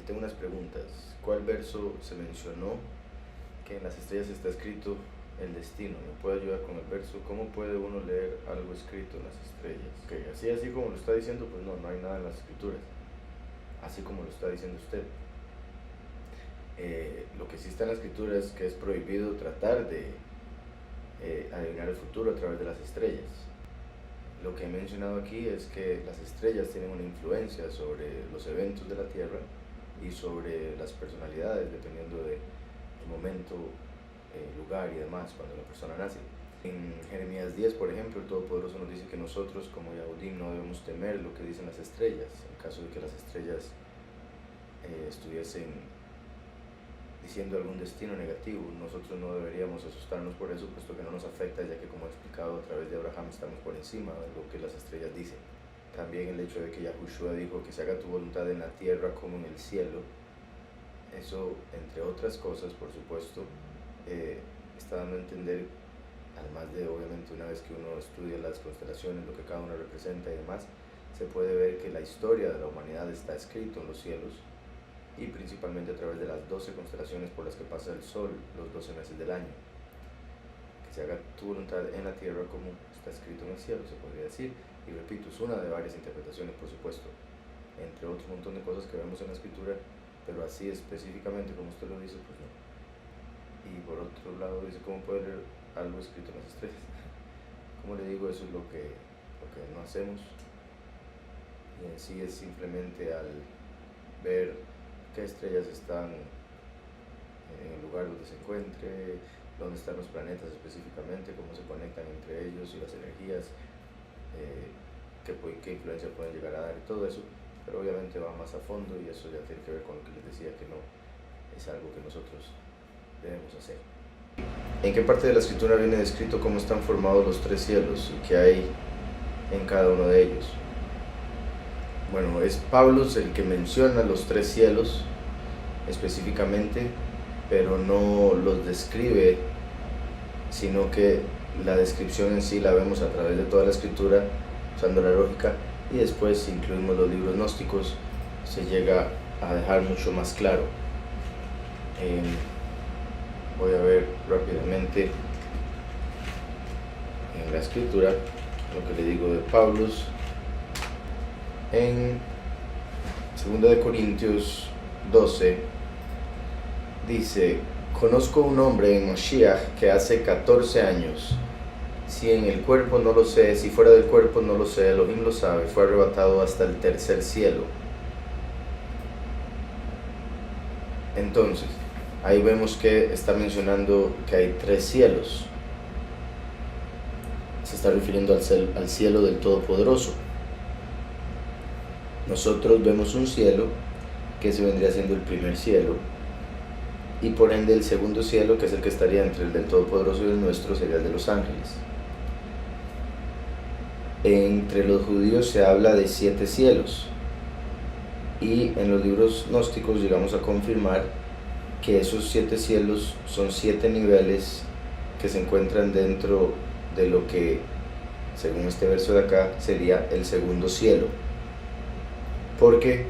tengo unas preguntas. ¿Cuál verso se mencionó que en las estrellas está escrito el destino? ¿Me puede ayudar con el verso? ¿Cómo puede uno leer algo escrito en las estrellas? Que así como lo está diciendo, pues no hay nada en las escrituras, así como lo está diciendo usted. Lo que sí está en la escritura es que es prohibido tratar de adivinar el futuro a través de las estrellas. Lo que he mencionado aquí es que las estrellas tienen una influencia sobre los eventos de la Tierra y sobre las personalidades, dependiendo del momento, lugar y demás, cuando la persona nace. En Jeremías 10, por ejemplo, el Todopoderoso nos dice que nosotros como Yahudim no debemos temer lo que dicen las estrellas. En caso de que las estrellas estuviesen diciendo algún destino negativo, nosotros no deberíamos asustarnos por eso, puesto que no nos afecta, ya que, como he explicado a través de Abraham, estamos por encima de lo que las estrellas dicen. También el hecho de que Yahushua dijo que se haga tu voluntad en la tierra como en el cielo, eso, entre otras cosas, por supuesto, está dando a entender, además de, obviamente, una vez que uno estudia las constelaciones, lo que cada una representa y demás, se puede ver que la historia de la humanidad está escrito en los cielos, y principalmente a través de las 12 constelaciones por las que pasa el Sol los 12 meses del año. Que se haga tu voluntad en la tierra como está escrito en el cielo, se podría decir. Y repito, es una de varias interpretaciones, por supuesto, entre otro montón de cosas que vemos en la escritura, pero así específicamente como usted lo dice, pues no. Y por otro lado dice, ¿cómo puede leer algo escrito en las estrellas? Como le digo, eso es lo que no hacemos, y en sí es simplemente al ver qué estrellas están en el lugar donde se encuentre, dónde están los planetas específicamente, cómo se conectan entre ellos y las energías, qué influencia pueden llegar a dar y todo eso, pero obviamente va más a fondo y eso ya tiene que ver con lo que les decía, que no es algo que nosotros debemos hacer. ¿En qué parte de la escritura viene descrito cómo están formados los tres cielos y qué hay en cada uno de ellos? Bueno, es Pablo el que menciona los tres cielos específicamente, pero no los describe, sino que la descripción en sí la vemos a través de toda la escritura, usando la lógica, y después, si incluimos los libros gnósticos, se llega a dejar mucho más claro. Voy a ver rápidamente en la escritura lo que le digo de Pablo. En 2 Corintios 12 dice: conozco un hombre en Moshiach que hace 14 años, si en el cuerpo no lo sé, si fuera del cuerpo no lo sé, Elohim lo sabe, fue arrebatado hasta el tercer cielo. Entonces, ahí vemos que está mencionando que hay tres cielos. Se está refiriendo al cielo del Todopoderoso. Nosotros vemos un cielo que se vendría siendo el primer cielo, y por ende el segundo cielo, que es el que estaría entre el del Todopoderoso y el nuestro, sería el de los ángeles. Entre los judíos se habla de 7 cielos, y en los libros gnósticos llegamos a confirmar que esos 7 cielos son 7 niveles que se encuentran dentro de lo que, según este verso de acá, sería el segundo cielo, porque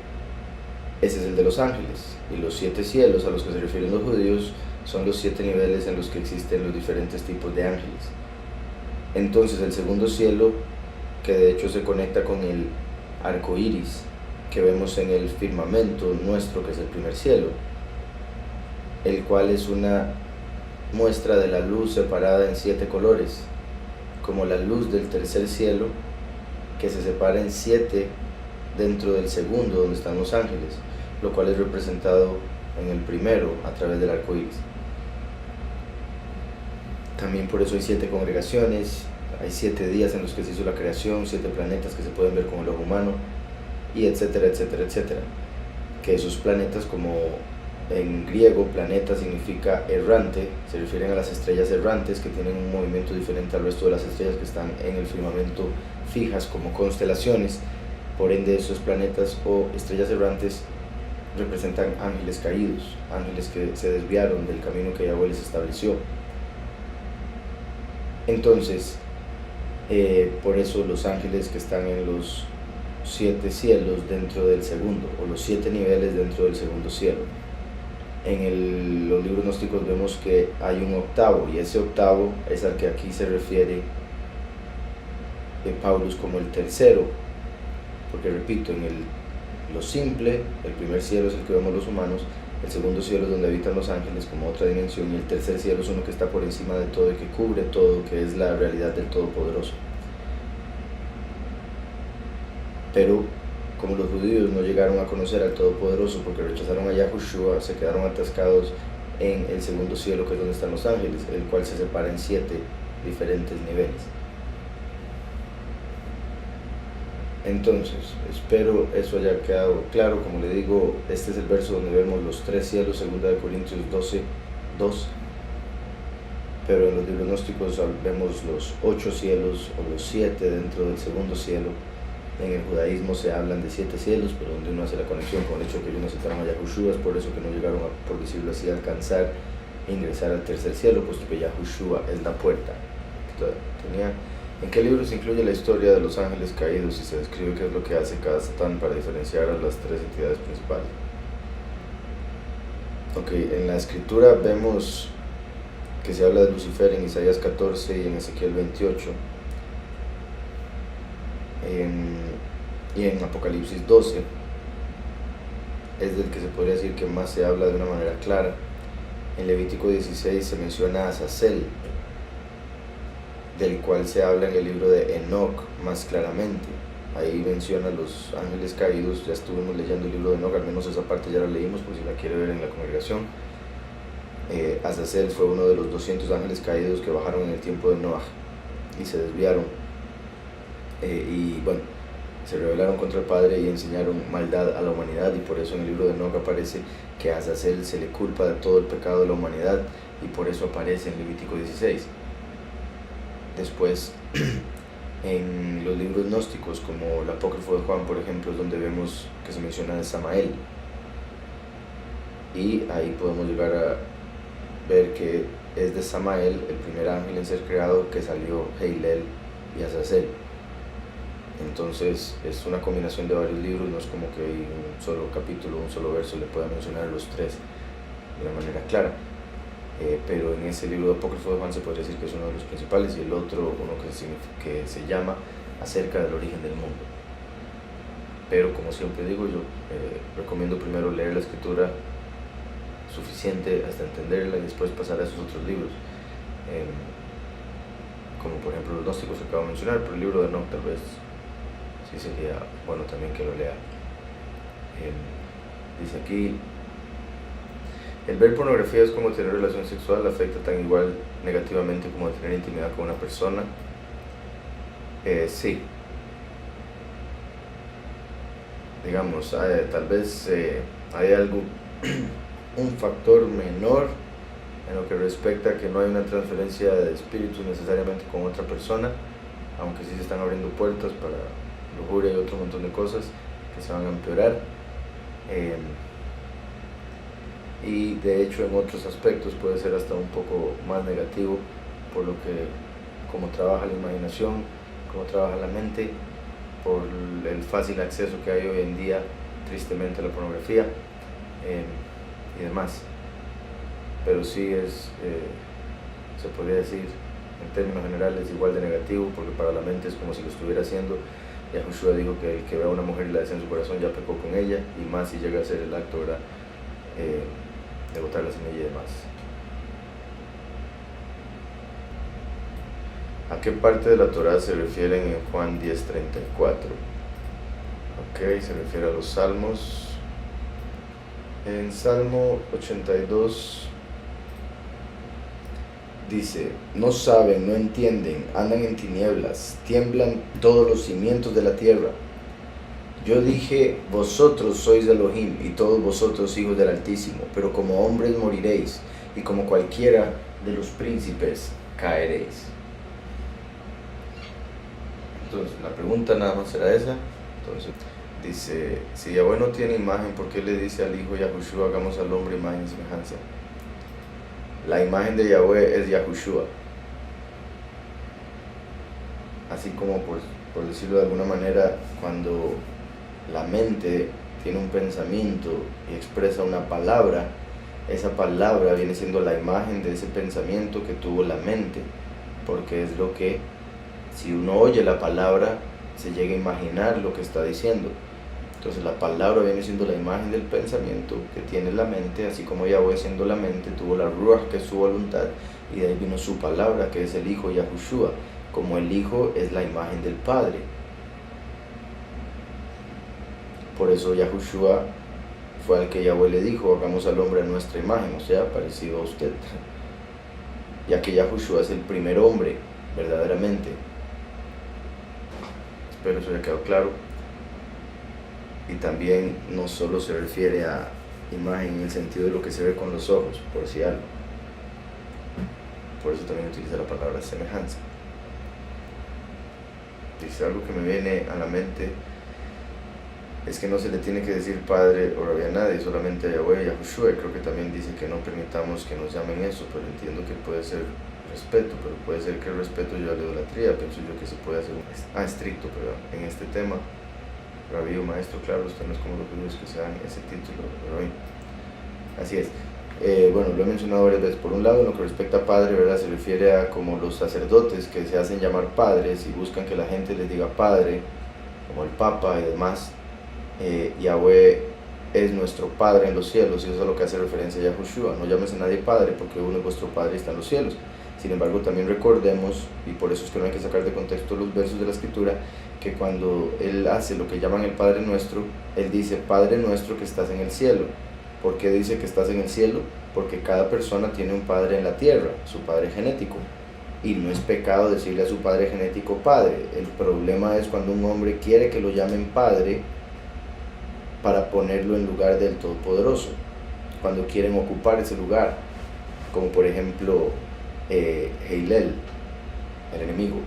ese es el de los ángeles, y los 7 cielos a los que se refieren los judíos son los 7 niveles en los que existen los diferentes tipos de ángeles. Entonces el segundo cielo, que de hecho se conecta con el arco iris que vemos en el firmamento nuestro, que es el primer cielo, el cual es una muestra de la luz separada en 7 colores, como la luz del tercer cielo, que se separa en 7 dentro del segundo, donde están los ángeles, lo cual es representado en el primero a través del arco iris. También por eso hay 7 congregaciones, hay 7 días en los que se hizo la creación, 7 planetas que se pueden ver con el ojo humano, y etcétera, etcétera, etcétera. Que esos planetas, como en griego planeta significa errante, se refieren a las estrellas errantes que tienen un movimiento diferente al resto de las estrellas que están en el firmamento fijas como constelaciones. Por ende, esos planetas o estrellas errantes representan ángeles caídos, ángeles que se desviaron del camino que Yahweh les estableció. Entonces, por eso los ángeles que están en los 7 cielos dentro del segundo, o los 7 niveles dentro del segundo cielo. Los libros gnósticos vemos que hay un octavo, y ese octavo es al que aquí se refiere Paulus como el tercero, porque repito, lo simple, el primer cielo es el que vemos los humanos, el segundo cielo es donde habitan los ángeles como otra dimensión, y el tercer cielo es uno que está por encima de todo y que cubre todo, que es la realidad del Todopoderoso. Pero como los judíos no llegaron a conocer al Todopoderoso porque rechazaron a Yahushua, se quedaron atascados en el segundo cielo, que es donde están los ángeles, el cual se separa en 7 diferentes niveles. Entonces, espero eso haya quedado claro. Como le digo, este es el verso donde vemos los 3 cielos, 2 Corintios 12:2, pero en los libros gnósticos vemos los 8 cielos o los 7 dentro del segundo cielo. En el judaísmo se hablan de 7 cielos, pero donde uno hace la conexión con el hecho de que ellos no aceptaron a Yahushua, es por eso que no llegaron a, por decirlo así, a alcanzar e ingresar al tercer cielo, puesto que Yahushua es la puerta. ¿En qué libro se incluye la historia de los ángeles caídos y se describe qué es lo que hace cada Satán para diferenciar a las 3 entidades principales? En la escritura vemos que se habla de Lucifer en Isaías 14 y en Ezequiel 28. Y en Apocalipsis 12 es del que se podría decir que más se habla de una manera clara. En Levítico 16 se menciona a Azazel, del cual se habla en el libro de Enoc más claramente. Ahí menciona los ángeles caídos. Ya estuvimos leyendo el libro de Enoc, al menos esa parte ya la leímos por si la quiere ver en la congregación. Azazel fue uno de los 200 ángeles caídos que bajaron en el tiempo de Noah y se desviaron. Y bueno, se rebelaron contra el Padre y enseñaron maldad a la humanidad, y por eso en el libro de Enoc aparece que a Azazel se le culpa de todo el pecado de la humanidad, y por eso aparece en Levítico 16. Después, en los libros gnósticos, como el Apócrifo de Juan, por ejemplo, es donde vemos que se menciona de Samael, y ahí podemos llegar a ver que es de Samael, el primer ángel en ser creado, que salió Heilel y Azazel. Entonces es una combinación de varios libros, no es como que hay un solo capítulo, un solo verso le pueda mencionar los 3 de una manera clara. Pero en ese libro de Apócrifo de Juan se podría decir que es uno de los principales, y el otro, uno que se llama Acerca del origen del mundo. Pero como siempre digo, yo recomiendo primero leer la escritura suficiente hasta entenderla y después pasar a esos otros libros, como por ejemplo los gnósticos que acabo de mencionar, pero el libro de Enoc tal vez sí sería bueno también que lo lea. Dice aquí: el ver pornografía es como tener relación sexual, afecta tan igual negativamente como tener intimidad con una persona. Sí, digamos, tal vez hay algo, un factor menor en lo que respecta a que no hay una transferencia de espíritus necesariamente con otra persona, aunque sí se están abriendo puertas para lujuria y otro montón de cosas que se van a empeorar. Y de hecho en otros aspectos puede ser hasta un poco más negativo, por lo que como trabaja la imaginación, como trabaja la mente, por el fácil acceso que hay hoy en día, tristemente, a la pornografía y demás. Pero sí es, se podría decir en términos generales, igual de negativo, porque para la mente es como si lo estuviera haciendo. Yahushua dijo que el que ve a una mujer y la desea en su corazón ya pecó con ella, y más si llega a hacer el acto, ¿verdad?, de botar la semilla y demás. ¿A qué parte de la Torá se refieren en Juan 10:34? Se refiere a los salmos. En Salmo 82 dice: no saben, no entienden, andan en tinieblas, tiemblan todos los cimientos de la tierra. Yo dije: vosotros sois de Elohim, y todos vosotros hijos del Altísimo, pero como hombres moriréis, y como cualquiera de los príncipes caeréis. Entonces, la pregunta nada más era esa. Entonces, dice: si Yahweh no tiene imagen, ¿por qué le dice al Hijo Yahushua, hagamos al hombre imagen y semejanza? La imagen de Yahweh es Yahushua. Así como, por decirlo de alguna manera, cuando la mente tiene un pensamiento y expresa una palabra, esa palabra viene siendo la imagen de ese pensamiento que tuvo la mente, porque es lo que, si uno oye la palabra, se llega a imaginar lo que está diciendo. Entonces la palabra viene siendo la imagen del pensamiento que tiene la mente, así como Yahweh siendo la mente, tuvo la Ruach, que es su voluntad, y de ahí vino su palabra, que es el Hijo Yahushua, como el Hijo es la imagen del Padre. Por eso Yahushua fue al que Yahweh le dijo, hagamos al hombre a nuestra imagen, o sea, parecido a usted, ya que Yahushua es el primer hombre, verdaderamente. Espero eso haya quedado claro. Y también no solo se refiere a imagen en el sentido de lo que se ve con los ojos, por si algo. Por eso también utiliza la palabra semejanza. Dice algo que me viene a la mente, es que no se le tiene que decir padre o rabbi a nadie, solamente a Yahweh y a Yahushua. Creo que también dice que no permitamos que nos llamen eso, pero entiendo que puede ser respeto, pero puede ser que el respeto lleve a la idolatría. Pienso yo que se puede hacer estricto, perdón, en este tema. Rabí o maestro, claro, usted no es como los judíos que se dan ese título, rabí. Así es. Bueno, lo he mencionado varias veces. Por un lado, en lo que respecta a padre, ¿verdad? Se refiere a como los sacerdotes que se hacen llamar padres y buscan que la gente les diga padre, como el Papa y demás. Yahweh es nuestro Padre en los cielos, y eso es a lo que hace referencia a Yahushua. No llames a nadie Padre, porque uno es vuestro Padre y está en los cielos. Sin embargo, también recordemos, y por eso es que no hay que sacar de contexto los versos de la Escritura, que cuando Él hace lo que llaman el Padre Nuestro, Él dice, Padre Nuestro que estás en el cielo. ¿Por qué dice que estás en el cielo? Porque cada persona tiene un padre en la tierra, su padre genético. Y no es pecado decirle a su padre genético Padre. El problema es cuando un hombre quiere que lo llamen Padre para ponerlo en lugar del Todopoderoso, cuando quieren ocupar ese lugar, como por ejemplo Heilel, el enemigo.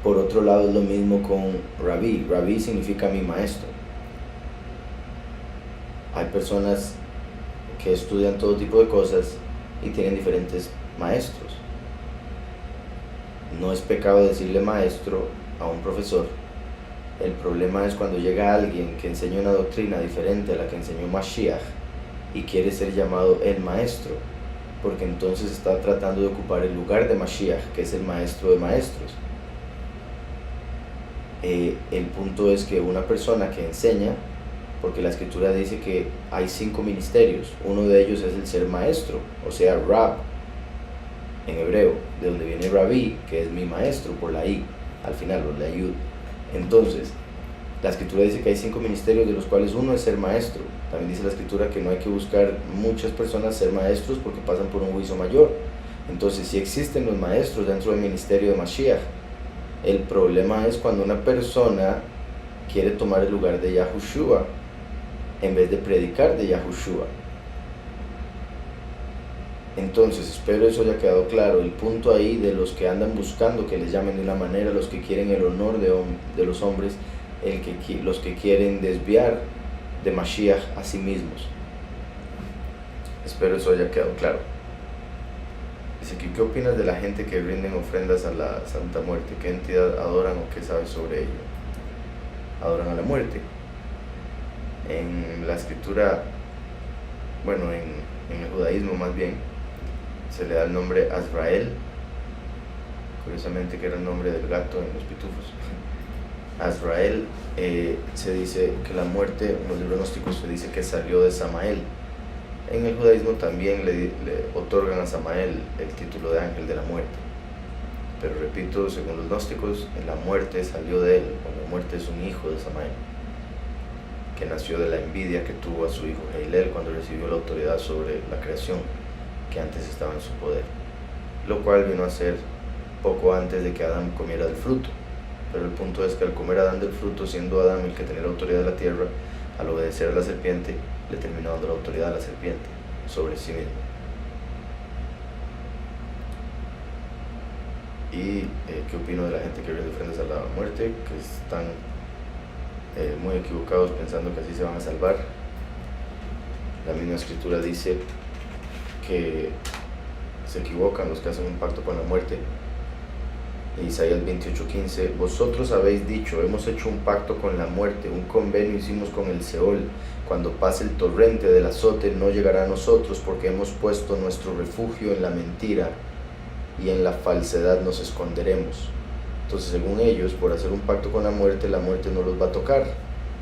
Por otro lado es lo mismo con Rabí. Rabí significa mi maestro. Hay personas que estudian todo tipo de cosas y tienen diferentes maestros. No es pecado decirle maestro a un profesor. El problema es cuando llega alguien que enseña una doctrina diferente a la que enseñó Mashiach y quiere ser llamado el maestro, porque entonces está tratando de ocupar el lugar de Mashiach, que es el maestro de maestros. El punto es que una persona que enseña, porque la Escritura dice que hay 5 ministerios, uno de ellos es el ser maestro, o sea, Rab, en hebreo, de donde viene Rabí, que es mi maestro, por la I, al final, por la Yud. Entonces, la Escritura dice que hay 5 ministerios, de los cuales uno es ser maestro. También dice la Escritura que no hay que buscar muchas personas ser maestros porque pasan por un juicio mayor. Entonces, si existen los maestros dentro del ministerio de Mashiach, el problema es cuando una persona quiere tomar el lugar de Yahushua en vez de predicar de Yahushua. Entonces, espero eso haya quedado claro. El punto ahí de los que andan buscando que les llamen de una manera, los que quieren el honor de los hombres, los que quieren desviar de Mashiach a sí mismos. Espero eso haya quedado claro. Dice aquí, ¿qué opinas de la gente que rinden ofrendas a la Santa Muerte? ¿Qué entidad adoran o qué sabes sobre ello? Adoran a la muerte. En la Escritura, bueno, en el judaísmo más bien, se le da el nombre Azrael, curiosamente que era el nombre del gato en los pitufos. Azrael, se dice que la muerte, en los libros gnósticos se dice que salió de Samael. En el judaísmo también le otorgan a Samael el título de ángel de la muerte. Pero repito, según los gnósticos, la muerte salió de él, o la muerte es un hijo de Samael, que nació de la envidia que tuvo a su hijo Heilel cuando recibió la autoridad sobre la creación, que antes estaba en su poder, lo cual vino a ser poco antes de que Adán comiera del fruto. Pero el punto es que al comer Adán del fruto, siendo Adán el que tenía la autoridad de la tierra, al obedecer a la serpiente, le terminó dando la autoridad a la serpiente sobre sí mismo. Y ¿qué opino de la gente que rinde ofrendas a la muerte? Que están muy equivocados pensando que así se van a salvar. La misma Escritura dice que se equivocan los que hacen un pacto con la muerte, Isaías 28:15, vosotros habéis dicho, hemos hecho un pacto con la muerte, un convenio hicimos con el Seol. Cuando pase el torrente del azote no llegará a nosotros, porque hemos puesto nuestro refugio en la mentira y en la falsedad nos esconderemos. Entonces, según ellos, por hacer un pacto con la muerte no los va a tocar.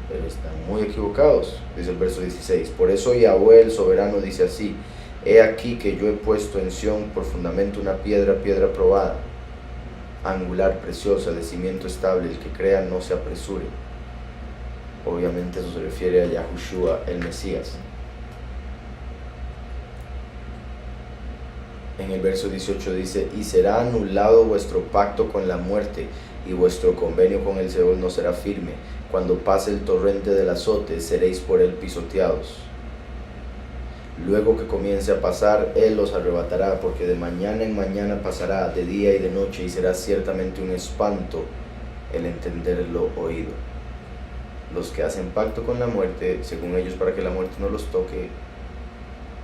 Pero están muy equivocados, dice el verso 16. Por eso Yahweh el soberano dice así: he aquí que yo he puesto en Sión por fundamento una piedra probada, angular, preciosa, de cimiento estable. El que crea no se apresure. Obviamente eso se refiere a Yahushua, el Mesías. En el verso 18 dice: y será anulado vuestro pacto con la muerte, y vuestro convenio con el Seol no será firme. Cuando pase el torrente del azote, seréis por él pisoteados. Luego que comience a pasar, él los arrebatará, porque de mañana en mañana pasará, de día y de noche, y será ciertamente un espanto el entender lo oído. Los que hacen pacto con la muerte, según ellos, para que la muerte no los toque,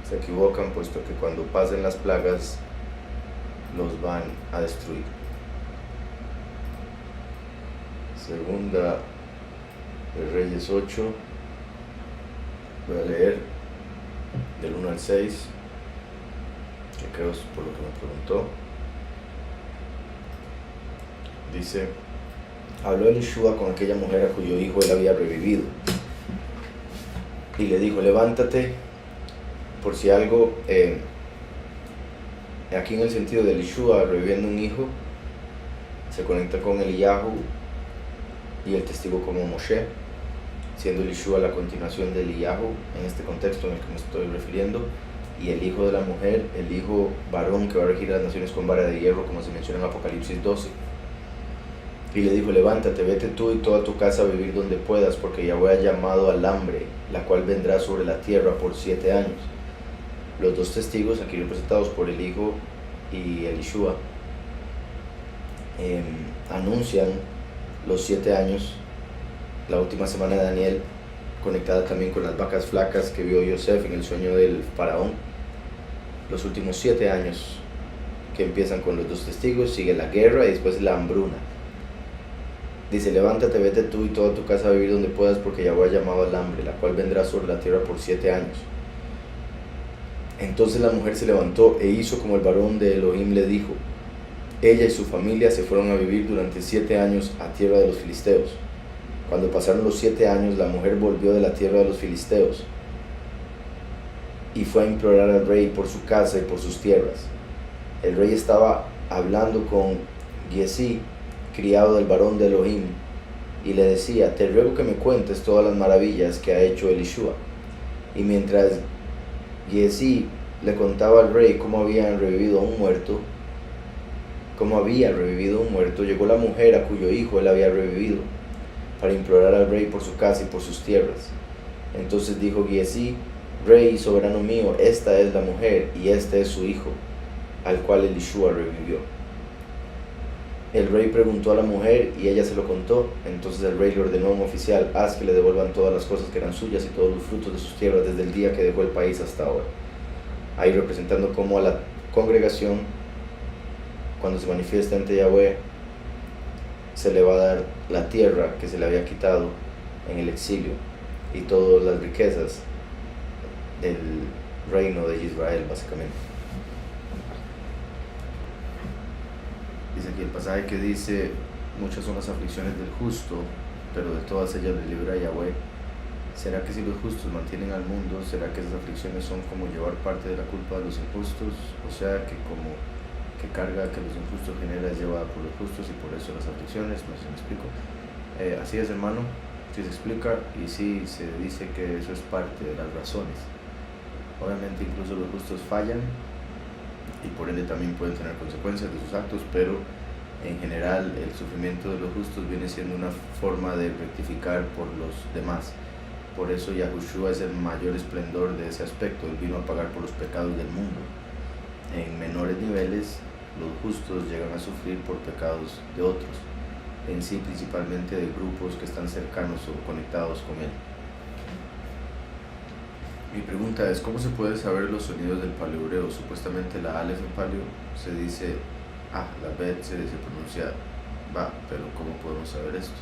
se equivocan, puesto que cuando pasen las plagas los van a destruir. Segunda de Reyes 8, voy a leer del 1 al 6, que creo es por lo que me preguntó. Dice: habló Elishua con aquella mujer a cuyo hijo él había revivido, y le dijo: levántate, por si algo, aquí en el sentido de Elishua reviviendo un hijo, se conecta con Eliyahu y el testigo como Moshe, siendo Elishua la continuación de Eliyahu en este contexto en el que me estoy refiriendo, y el hijo de la mujer, el hijo varón que va a regir a las naciones con vara de hierro, como se menciona en Apocalipsis 12. Y le dijo: levántate, vete tú y toda tu casa a vivir donde puedas, porque Yahweh ha llamado al hambre, la cual vendrá sobre la tierra por 7 años. Los dos testigos, aquí representados por el hijo y Elishua, anuncian los 7 años, la última semana de Daniel, conectada también con las vacas flacas que vio Yosef en el sueño del faraón. Los últimos 7 años que empiezan con los dos testigos, sigue la guerra y después la hambruna. Dice: levántate, vete tú y toda tu casa a vivir donde puedas, porque Yahweh ha llamado al hambre, la cual vendrá sobre la tierra por 7 años. Entonces la mujer se levantó e hizo como el varón de Elohim le dijo. Ella y su familia se fueron a vivir durante 7 años a tierra de los filisteos. Cuando pasaron los 7 años, la mujer volvió de la tierra de los filisteos y fue a implorar al rey por su casa y por sus tierras. El rey estaba hablando con Giesi, criado del varón de Elohim, y le decía: te ruego que me cuentes todas las maravillas que ha hecho Elishua. Y mientras Giesi le contaba al rey cómo había revivido un muerto, llegó la mujer a cuyo hijo él había revivido, para implorar al rey por su casa y por sus tierras. Entonces dijo Giesi: rey soberano mío, esta es la mujer y este es su hijo, al cual Elishua revivió. El rey preguntó a la mujer y ella se lo contó. Entonces el rey le ordenó a un oficial: haz que le devuelvan todas las cosas que eran suyas y todos los frutos de sus tierras desde el día que dejó el país hasta ahora. Ahí representando cómo a la congregación, cuando se manifiesta ante Yahweh, se le va a dar la tierra que se le había quitado en el exilio y todas las riquezas del reino de Israel, básicamente. Dice aquí el pasaje que dice: muchas son las aflicciones del justo, pero de todas ellas le libra Yahweh. ¿Será que si los justos mantienen al mundo, será que esas aflicciones son como llevar parte de la culpa de los injustos? O sea, que como que carga que los injustos genera es llevada por los justos, y por eso las aflicciones. No sé si me explico. Así es, hermano, sí se explica, y sí se dice que eso es parte de las razones. Obviamente incluso los justos fallan, y por ende también pueden tener consecuencias de sus actos, pero en general el sufrimiento de los justos viene siendo una forma de rectificar por los demás. Por eso Yahushua es el mayor esplendor de ese aspecto. Él vino a pagar por los pecados del mundo. En menores niveles, los justos llegan a sufrir por pecados de otros, en sí principalmente de grupos que están cercanos o conectados con él. Mi pregunta es: ¿cómo se puede saber los sonidos del paleohebreo? Supuestamente la Aleph en paleo se dice la Bet se pronuncia va, pero ¿cómo podemos saber esto?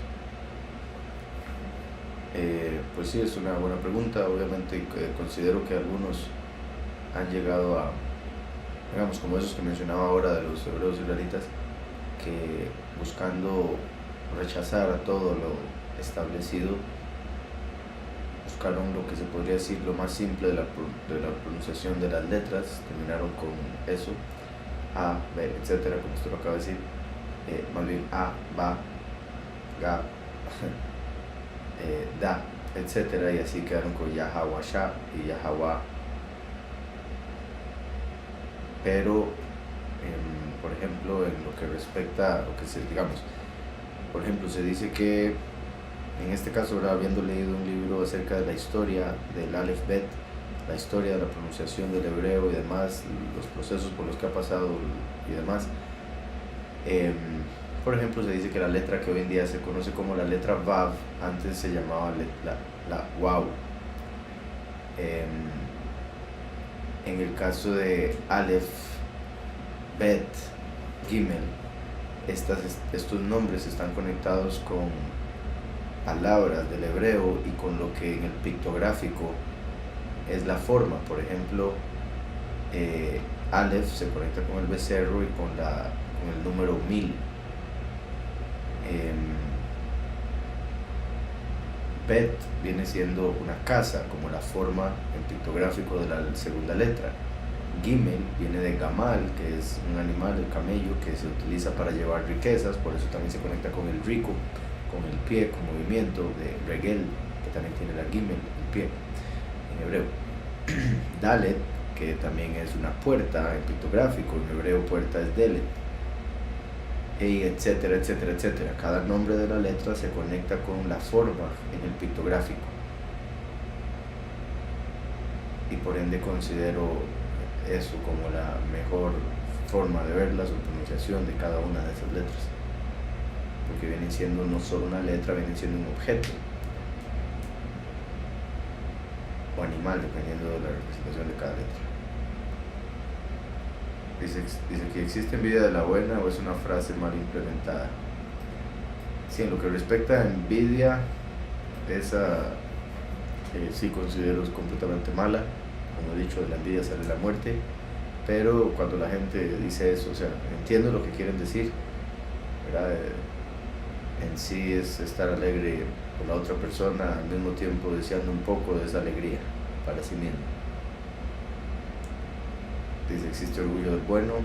Pues sí, es una buena pregunta. Obviamente considero que algunos han llegado a, digamos, como esos que mencionaba ahora de los hebreos israelitas, que buscando rechazar a todo lo establecido, buscaron lo que se podría decir lo más simple de la pronunciación de las letras, terminaron con eso, A, B, etcétera, como usted lo acaba de decir, más bien A, Ba, Ga, Da, etcétera, y así quedaron con Yahawasha y Yahawa. Pero, por ejemplo, en lo que respecta a lo que digamos, por ejemplo, se dice que, en este caso, ahora habiendo leído un libro acerca de la historia del Aleph Bet, la historia de la pronunciación del hebreo y demás, los procesos por los que ha pasado y demás, por ejemplo, se dice que la letra que hoy en día se conoce como la letra Vav, antes se llamaba la Waw. En el caso de Aleph, Bet, Gimel, estos nombres están conectados con palabras del hebreo y con lo que en el pictográfico es la forma. Por ejemplo, Aleph se conecta con el becerro y con el número 1000. Bet viene siendo una casa, como la forma en pictográfico de la segunda letra. Gimel viene de Gamal, que es un animal, el camello, que se utiliza para llevar riquezas, por eso también se conecta con el rico, con el pie, con movimiento de Regel, que también tiene la Gimel, el pie, en hebreo. Dalet, que también es una puerta en pictográfico, en hebreo puerta es Delet, y etcétera, etcétera, etcétera. Cada nombre de la letra se conecta con la forma en el pictográfico, y por ende considero eso como la mejor forma de verla, su pronunciación de cada una de esas letras, porque vienen siendo no solo una letra, vienen siendo un objeto o animal, dependiendo de la representación de cada letra. Dice que existe envidia de la buena, o es una frase mal implementada. Sí, en lo que respecta a envidia, esa sí considero es completamente mala. Como he dicho, de la envidia sale la muerte, pero cuando la gente dice eso, o sea, entiendo lo que quieren decir, ¿verdad? En sí es estar alegre por la otra persona, al mismo tiempo deseando un poco de esa alegría para sí mismo. Dice, ¿existe orgullo del bueno?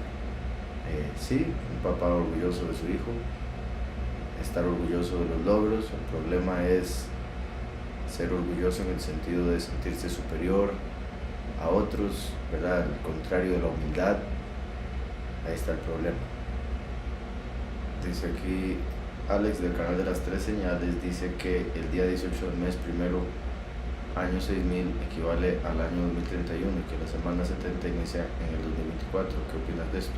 Sí, un papá orgulloso de su hijo, estar orgulloso de los logros. El problema es ser orgulloso en el sentido de sentirse superior a otros, ¿verdad? Al contrario de la humildad, ahí está el problema. Dice aquí Alex del canal de las 3 señales, dice que el día 18 del mes primero, año 6000, equivale al año 2031 y que la semana 70 inicia en el 2024. ¿Qué opinas de esto?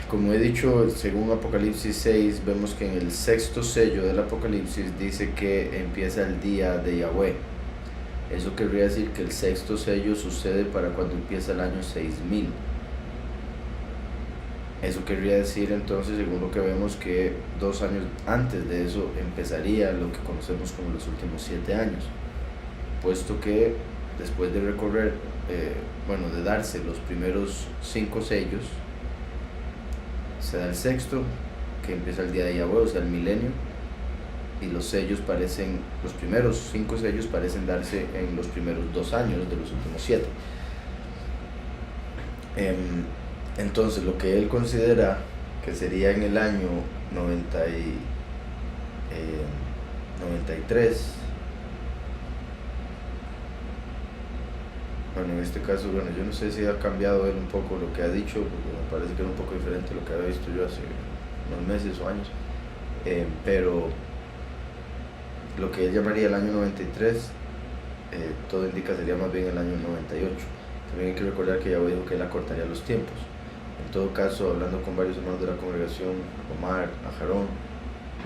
Como he dicho, según Apocalipsis 6, vemos que en el sexto sello del Apocalipsis dice que empieza el día de Yahweh. Eso querría decir que el sexto sello sucede para cuando empieza el año 6000. Eso querría decir entonces, según lo que vemos, que 2 años antes de eso empezaría lo que conocemos como los últimos 7 años, puesto que después de recorrer, de darse los primeros 5 sellos, se da el sexto, que empieza el día de Yahweh, o sea, el milenio, y los primeros 5 sellos parecen darse en los primeros 2 años de los últimos 7. Entonces, lo que él considera que sería en el año 93, bueno, en este caso, yo no sé si ha cambiado él un poco lo que ha dicho, porque me parece que era un poco diferente a lo que había visto yo hace unos meses o años, pero lo que él llamaría el año 93, todo indica sería más bien el año 98. También hay que recordar que Yahweh dijo que él acortaría los tiempos. En todo caso, hablando con varios hermanos de la congregación, Omar, Ajarón,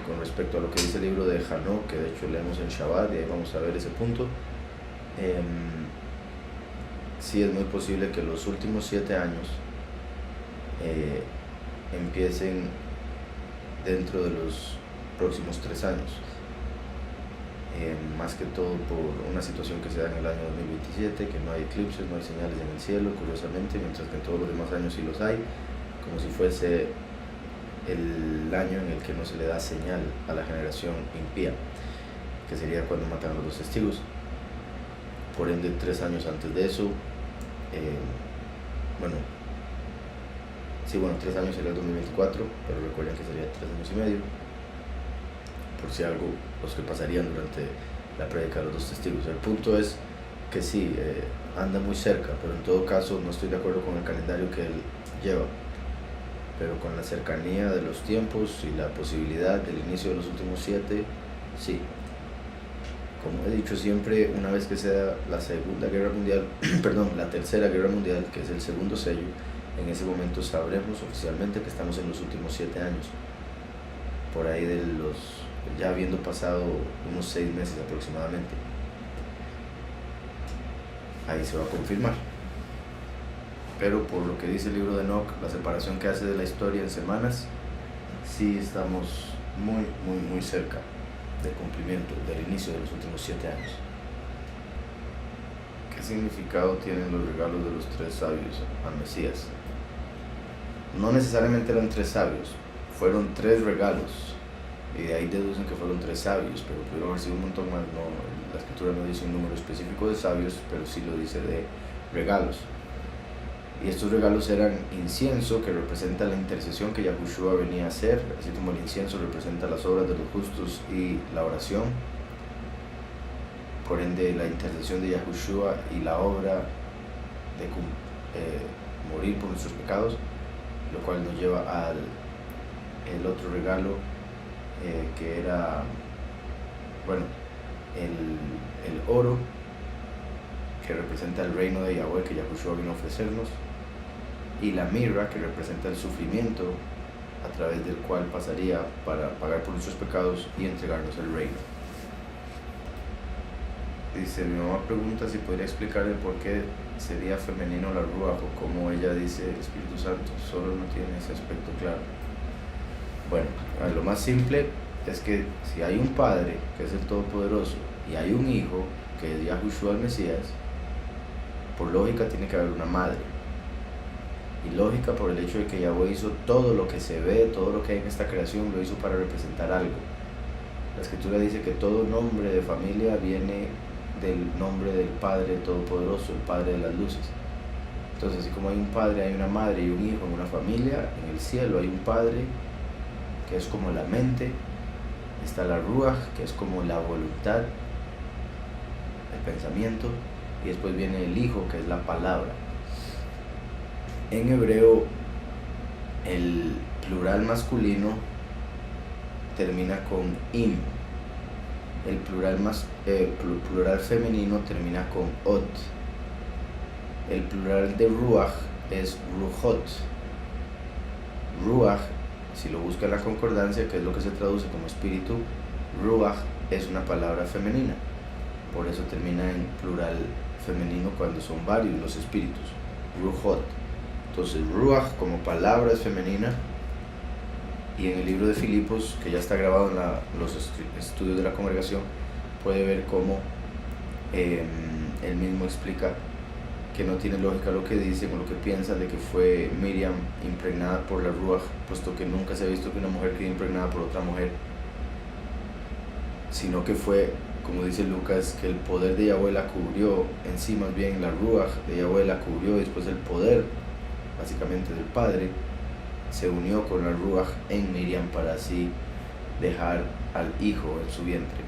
con respecto a lo que dice el libro de Hanok, que de hecho leemos en Shabbat, y ahí vamos a ver ese punto, sí es muy posible que los últimos 7 años empiecen dentro de los próximos 3 años. Más que todo por una situación que se da en el año 2027, que no hay eclipses, no hay señales en el cielo, curiosamente, mientras que en todos los demás años sí los hay, como si fuese el año en el que no se le da señal a la generación impía, que sería cuando matan a los 2 testigos. Por ende, 3 años antes de eso, 3 años sería el 2024, pero recuerden que sería 3 años y medio, por si algo, los que pasarían durante la prédica de los 2 testigos. El punto es que sí, anda muy cerca, pero en todo caso no estoy de acuerdo con el calendario que él lleva, pero con la cercanía de los tiempos y la posibilidad del inicio de los últimos 7, sí. Como he dicho siempre, una vez que sea la Segunda Guerra Mundial, la Tercera Guerra Mundial, que es el segundo sello, en ese momento sabremos oficialmente que estamos en los últimos 7 años, por ahí ya habiendo pasado unos 6 meses aproximadamente. Ahí se va a confirmar. Pero por lo que dice el libro de Enoch, la separación que hace de la historia en semanas, sí estamos muy, muy, muy cerca del cumplimiento, del inicio de los últimos 7 años. ¿Qué significado tienen los regalos de los 3 sabios al Mesías? No necesariamente eran 3 sabios, fueron 3 regalos, y de ahí deducen que fueron 3 sabios, pero pudieron haber sido un montón más. No, la escritura no dice un número específico de sabios, pero sí lo dice de regalos. Y estos regalos eran incienso, que representa la intercesión que Yahushua venía a hacer, así como el incienso representa las obras de los justos y la oración. Por ende, la intercesión de Yahushua y la obra de morir por nuestros pecados, lo cual nos lleva al el otro regalo, que era el oro, que representa el reino de Yahweh que Yahushua vino a ofrecernos, y la mirra, que representa el sufrimiento a través del cual pasaría para pagar por nuestros pecados y entregarnos el reino. Dice, mi mamá pregunta si podría explicar el por qué sería femenino la Ruach, o cómo ella dice el Espíritu Santo solo no tiene ese aspecto claro. Bueno, lo más simple es que si hay un Padre, que es el Todopoderoso, y hay un Hijo, que es Yahushua el Mesías, por lógica tiene que haber una madre. Y lógica por el hecho de que Yahweh hizo todo lo que se ve, todo lo que hay en esta creación, lo hizo para representar algo. La Escritura dice que todo nombre de familia viene del nombre del Padre Todopoderoso, el Padre de las luces. Entonces, así como hay un padre, hay una madre y un hijo en una familia, en el cielo hay un Padre que es como la mente, está la Ruach, que es como la voluntad, el pensamiento, y después viene el Hijo, que es la palabra. En hebreo, el plural masculino termina con im, el plural femenino termina con ot, el plural de ruach es ruhot. Ruach, si lo busca en la concordancia, que es lo que se traduce como espíritu, ruach es una palabra femenina, por eso termina en plural femenino cuando son varios los espíritus, ruhot. Entonces ruach como palabra es femenina, y en el libro de Filipos, que ya está grabado en los estudios de la congregación, puede ver cómo él mismo explica que no tiene lógica lo que dicen o lo que piensan de que fue Miriam impregnada por la Ruach, puesto que nunca se ha visto que una mujer quede impregnada por otra mujer, sino que fue, como dice Lucas, que el poder de Yahweh la cubrió, en sí más bien la Ruach de Yahweh la cubrió, y después el poder básicamente del Padre se unió con la Ruach en Miriam para así dejar al Hijo en su vientre.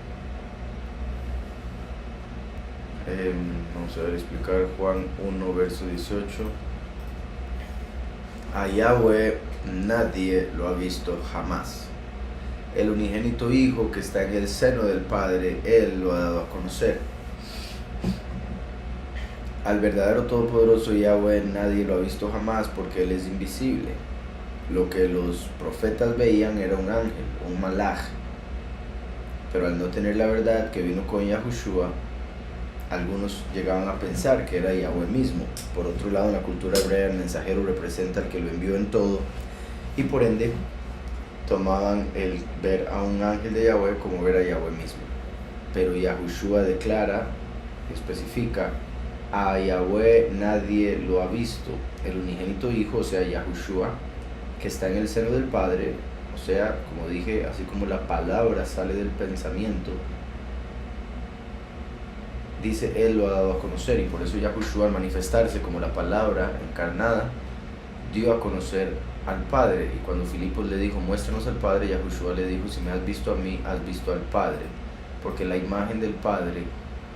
Vamos a ver, explicar Juan 1, verso 18. A Yahweh nadie lo ha visto jamás. El unigénito Hijo que está en el seno del Padre, Él lo ha dado a conocer. Al verdadero Todopoderoso Yahweh nadie lo ha visto jamás, porque Él es invisible. Lo que los profetas veían era un ángel, un malaj. Pero al no tener la verdad que vino con Yahushua, algunos llegaban a pensar que era Yahweh mismo. Por otro lado, en la cultura hebrea, el mensajero representa al que lo envió en todo, y por ende tomaban el ver a un ángel de Yahweh como ver a Yahweh mismo. Pero Yahushua declara, especifica, a Yahweh nadie lo ha visto, el unigénito Hijo, o sea, Yahushua, que está en el seno del Padre, o sea, como dije, así como la palabra sale del pensamiento, dice, Él lo ha dado a conocer, y por eso Yahushua, al manifestarse como la palabra encarnada, dio a conocer al Padre. Y cuando Filipos le dijo, muéstranos al Padre, Yahushua le dijo, si me has visto a mí, has visto al Padre, porque la imagen del Padre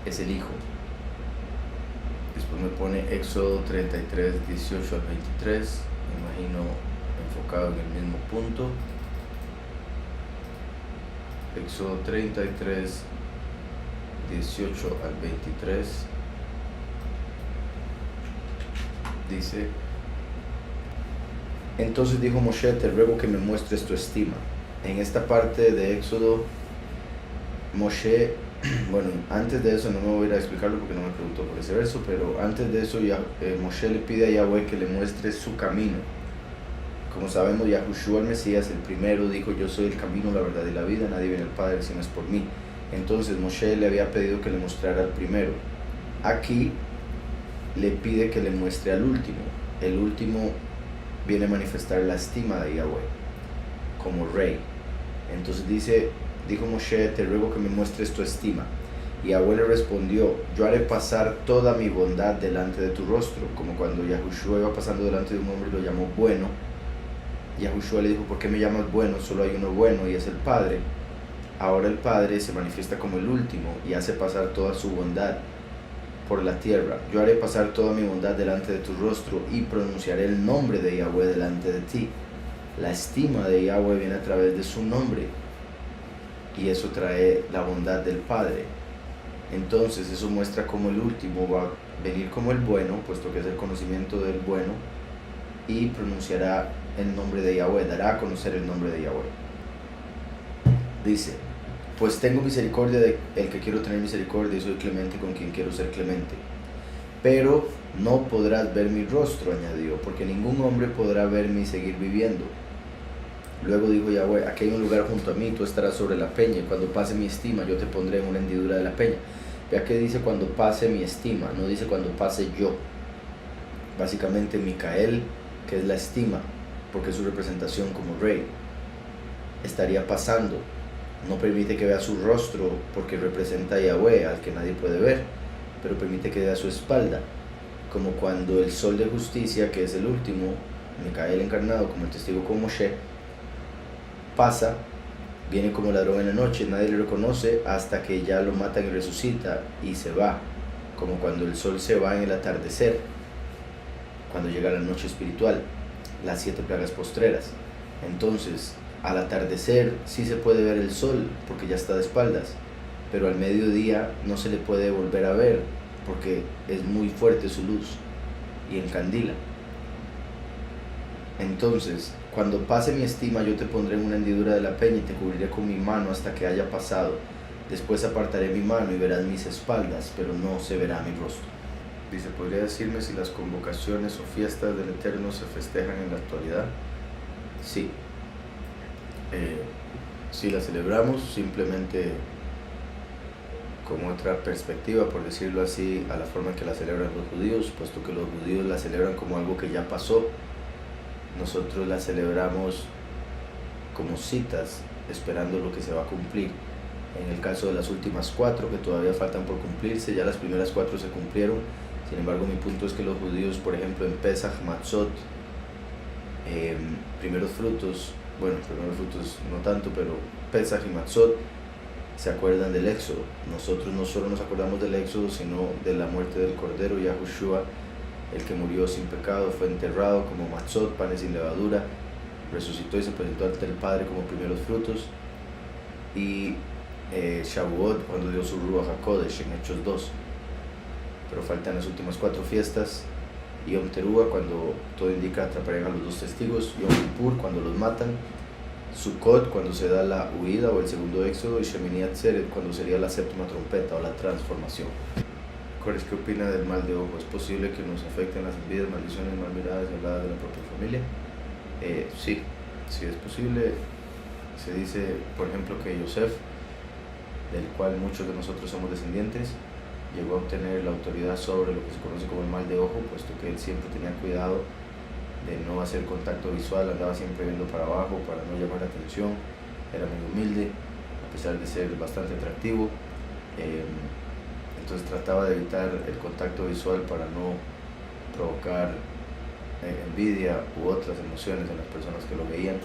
es el Hijo. Después me pone Éxodo 33, 18 al 23, me imagino enfocado en el mismo punto. Éxodo 33, 18 al 23, dice, entonces dijo Moshe, te ruego que me muestres tu estima. En esta parte de Éxodo, Moshe, bueno, antes de eso no me voy a ir a explicarlo porque no me preguntó por ese verso, pero antes de eso Moshe le pide a Yahweh que le muestre su camino. Como sabemos, Yahushua el Mesías, el primero, dijo, yo soy el camino, la verdad y la vida, nadie viene al Padre si no es por mí. Entonces Moshe le había pedido que le mostrara al primero. Aquí le pide que le muestre al último. El último viene a manifestar la estima de Yahweh como rey. Entonces dijo Moshe, te ruego que me muestres tu estima. Y Yahweh le respondió, yo haré pasar toda mi bondad delante de tu rostro. Como cuando Yahushua iba pasando delante de un hombre y lo llamó bueno. Yahushua le dijo, ¿por qué me llamas bueno? Solo hay uno bueno y es el Padre. Ahora el Padre se manifiesta como el último y hace pasar toda su bondad por la tierra. Yo haré pasar toda mi bondad delante de tu rostro y pronunciaré el nombre de Yahweh delante de ti. La estima de Yahweh viene a través de su nombre y eso trae la bondad del Padre. Entonces eso muestra cómo el último va a venir como el bueno, puesto que es el conocimiento del bueno, y pronunciará el nombre de Yahweh, dará a conocer el nombre de Yahweh. Dice, pues tengo misericordia de el que quiero tener misericordia y soy clemente con quien quiero ser clemente. Pero no podrás ver mi rostro, añadió, porque ningún hombre podrá verme y seguir viviendo. Luego dijo Yahweh, aquí hay un lugar junto a mí, tú estarás sobre la peña, y cuando pase mi estima yo te pondré en una hendidura de la peña. Vea que dice cuando pase mi estima, no dice cuando pase yo. Básicamente Micael, que es la estima, porque es su representación como rey, estaría pasando. No permite que vea su rostro porque representa a Yahweh, al que nadie puede ver, pero permite que vea su espalda, como cuando el sol de justicia, que es el último, Micael encarnado como el testigo con Moshe, pasa, viene como ladrón en la noche, nadie le reconoce hasta que ya lo matan y resucita y se va, como cuando el sol se va en el atardecer, cuando llega la noche espiritual, las 7 plagas postreras. Entonces, al atardecer sí se puede ver el sol porque ya está de espaldas, pero al mediodía no se le puede volver a ver porque es muy fuerte su luz y encandila. Entonces, cuando pase mi estima yo te pondré en una hendidura de la peña y te cubriré con mi mano hasta que haya pasado. Después apartaré mi mano y verás mis espaldas, pero no se verá mi rostro. Dice, ¿podría decirme si las convocaciones o fiestas del Eterno se festejan en la actualidad? Sí. Si la celebramos, simplemente con otra perspectiva, por decirlo así, a la forma en que la celebran los judíos, puesto que los judíos la celebran como algo que ya pasó. Nosotros la celebramos como citas, esperando lo que se va a cumplir. En el caso de las últimas 4, que todavía faltan por cumplirse, ya las primeras 4 se cumplieron. Sin embargo, mi punto es que los judíos, por ejemplo, en Pesach, Matzot, primeros frutos no tanto, pero Pesach y Matzot se acuerdan del Éxodo. Nosotros no solo nos acordamos del Éxodo, sino de la muerte del Cordero, Yahushua, el que murió sin pecado, fue enterrado como Matzot, panes sin levadura, resucitó y se presentó ante el Padre como primeros frutos, y Shavuot, cuando dio su Ruach HaKodesh en Hechos 2. Pero faltan las últimas 4 fiestas. Yom Teruah, cuando todo indica atraparán a los 2 testigos. Yom Kippur, cuando los matan. Sukkot, cuando se da la huida o el segundo éxodo. Y Shemini Atzeret, cuando sería la 7ª trompeta o la transformación. Juárez, ¿qué opina del mal de ojo? ¿Es posible que nos afecten las envidias, maldiciones, mal miradas y habladas de la propia familia? Sí, sí es posible. Se dice, por ejemplo, que Yosef, del cual muchos de nosotros somos descendientes, llegó a obtener la autoridad sobre lo que se conoce como el mal de ojo, puesto que él siempre tenía cuidado de no hacer contacto visual, andaba siempre viendo para abajo para no llamar la atención, era muy humilde, a pesar de ser bastante atractivo. Entonces trataba de evitar el contacto visual para no provocar envidia u otras emociones en las personas que lo veían.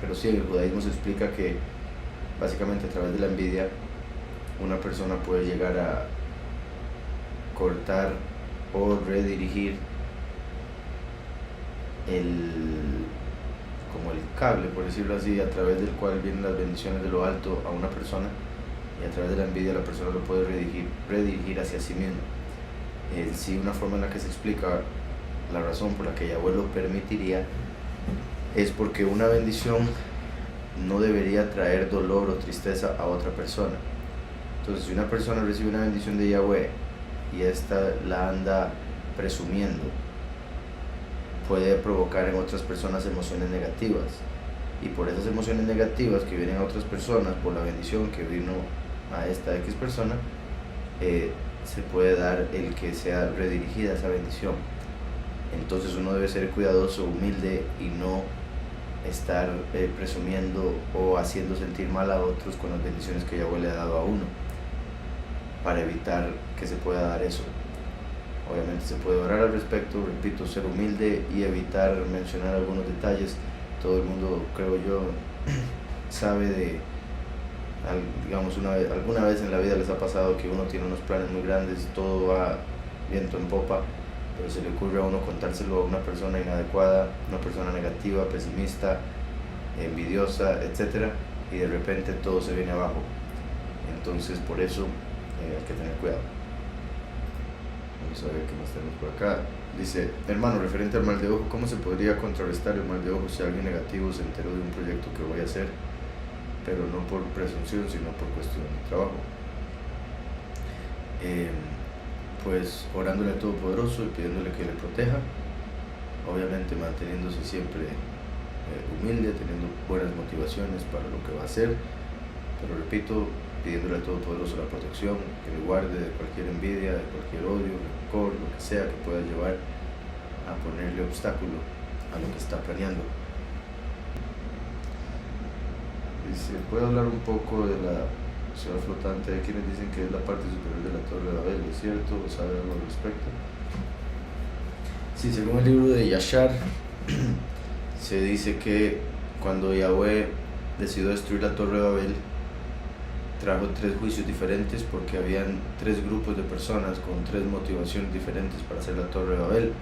Pero sí, en el judaísmo se explica que básicamente a través de la envidia una persona puede llegar a cortar o redirigir como el cable, por decirlo así, a través del cual vienen las bendiciones de lo alto a una persona, y a través de la envidia la persona lo puede redirigir hacia sí mismo. Sí, una forma en la que se explica la razón por la que Yahweh lo permitiría es porque una bendición no debería traer dolor o tristeza a otra persona. Entonces, si una persona recibe una bendición de Yahweh y esta la anda presumiendo, puede provocar en otras personas emociones negativas, y por esas emociones negativas que vienen a otras personas por la bendición que vino a esta X persona, se puede dar el que sea redirigida esa bendición. Entonces uno debe ser cuidadoso, humilde y no estar presumiendo o haciendo sentir mal a otros con las bendiciones que Yahweh le ha dado a uno, para evitar que se pueda dar eso. Obviamente se puede orar al respecto, repito, ser humilde y evitar mencionar algunos detalles. Todo el mundo, creo yo, sabe de, digamos, alguna vez en la vida les ha pasado que uno tiene unos planes muy grandes, todo va viento en popa, pero se le ocurre a uno contárselo a una persona inadecuada, una persona negativa, pesimista, envidiosa, etc. Y de repente todo se viene abajo. Entonces por eso hay que tener cuidado. Vamos a ver qué más tenemos por acá. Dice, hermano, referente al mal de ojo, ¿cómo se podría contrarrestar el mal de ojo si alguien negativo se enteró de un proyecto que voy a hacer, pero no por presunción, sino por cuestión de trabajo? Pues orándole al Todopoderoso y pidiéndole que le proteja, obviamente manteniéndose siempre humilde, teniendo buenas motivaciones para lo que va a hacer, pero repito, pidiéndole al Todopoderoso la protección, que le guarde de cualquier envidia, de cualquier odio, rencor, lo que sea que pueda llevar a ponerle obstáculo a lo que está planeando. Dice, ¿puedo hablar un poco de la ciudad flotante? Hay quienes dicen que es la parte superior de la Torre de Babel, ¿es cierto? ¿O sabe algo al respecto? Sí, según el libro de Yashar, se dice que cuando Yahweh decidió destruir la Torre de Babel, trajo 3 juicios diferentes porque habían 3 grupos de personas con 3 motivaciones diferentes para hacer la Torre de Babel,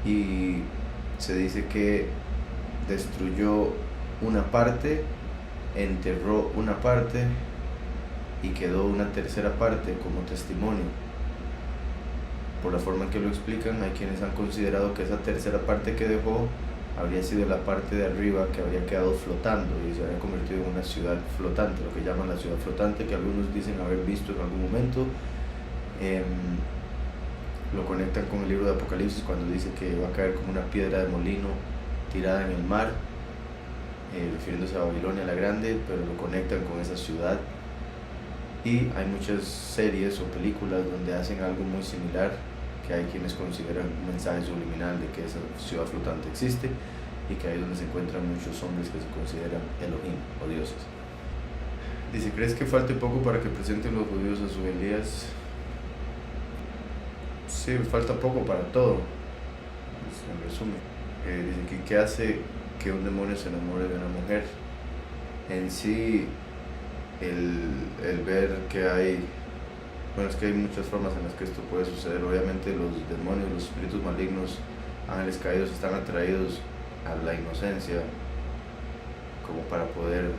y se dice que destruyó una parte, enterró una parte y quedó una tercera parte como testimonio. Por la forma en que lo explican, hay quienes han considerado que esa tercera parte que dejó habría sido la parte de arriba que habría quedado flotando y se habría convertido en una ciudad flotante, lo que llaman la ciudad flotante, que algunos dicen haber visto en algún momento. Lo conectan con el libro de Apocalipsis cuando dice que va a caer como una piedra de molino tirada en el mar, refiriéndose a Babilonia la Grande, pero lo conectan con esa ciudad. Y hay muchas series o películas donde hacen algo muy similar, que hay quienes consideran un mensaje subliminal de que esa ciudad flotante existe y que ahí es donde se encuentran muchos hombres que se consideran Elohim o dioses. Dice, ¿crees que falte poco para que presenten los judíos a su Elías? Sí, falta poco para todo, en resumen. Dice que ¿qué hace que un demonio se enamore de una mujer? En sí, el ver que hay, bueno, es que hay muchas formas en las que esto puede suceder. Obviamente los demonios, los espíritus malignos, ángeles caídos están atraídos a la inocencia como para poder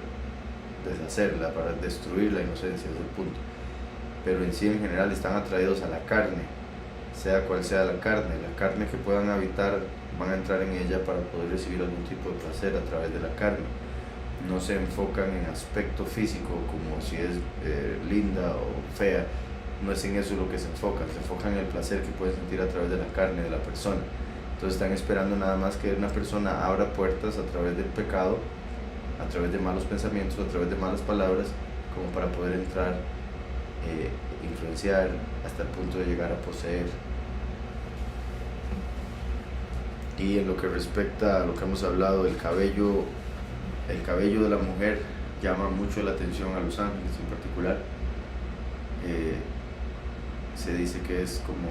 deshacerla, para destruir la inocencia, es el punto. Pero en sí, en general, están atraídos a la carne, sea cual sea la carne que puedan habitar, van a entrar en ella para poder recibir algún tipo de placer a través de la carne. no se enfocan en aspecto físico, como si es linda o fea. No es en eso lo que se enfocan en el placer que pueden sentir a través de la carne de la persona. Entonces están esperando nada más que una persona abra puertas a través del pecado, a través de malos pensamientos, a través de malas palabras, como para poder entrar, influenciar hasta el punto de llegar a poseer. Y en lo que respecta a lo que hemos hablado, el cabello de la mujer llama mucho la atención a los ángeles en particular. Se dice que es como,